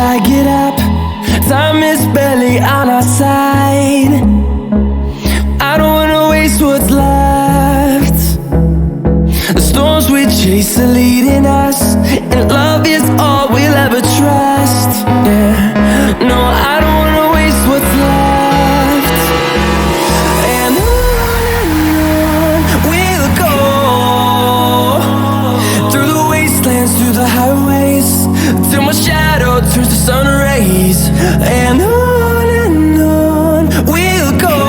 I get up, time is barely on our side. I don't wanna waste what's left. The storms we chase are leading us, and love is all we'll ever trust. Yeah, no, I don't wanna waste what's left. And on we'll go, through the wastelands, through the highways, till my shadow turns to sun rays. And on we'll go,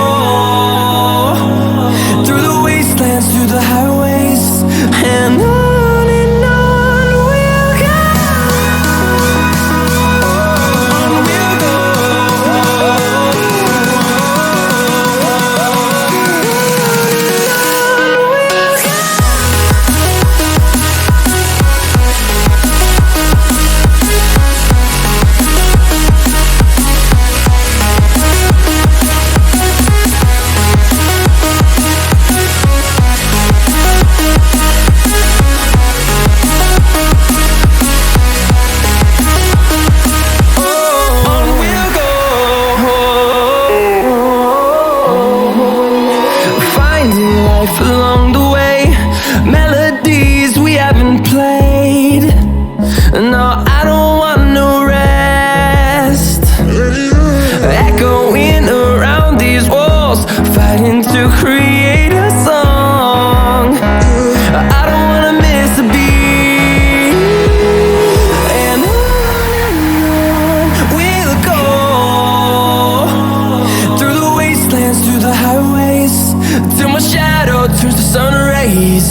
through the wastelands, through the highways, and on we'll go. On we'll go. Along the way, melodies we haven't played. No, I don't want no rest. Echoing around these walls, fighting to create a song. I don't wanna miss a beat. And on we'll go, through the wastelands, through the highways, till my shadow turns to sun rays.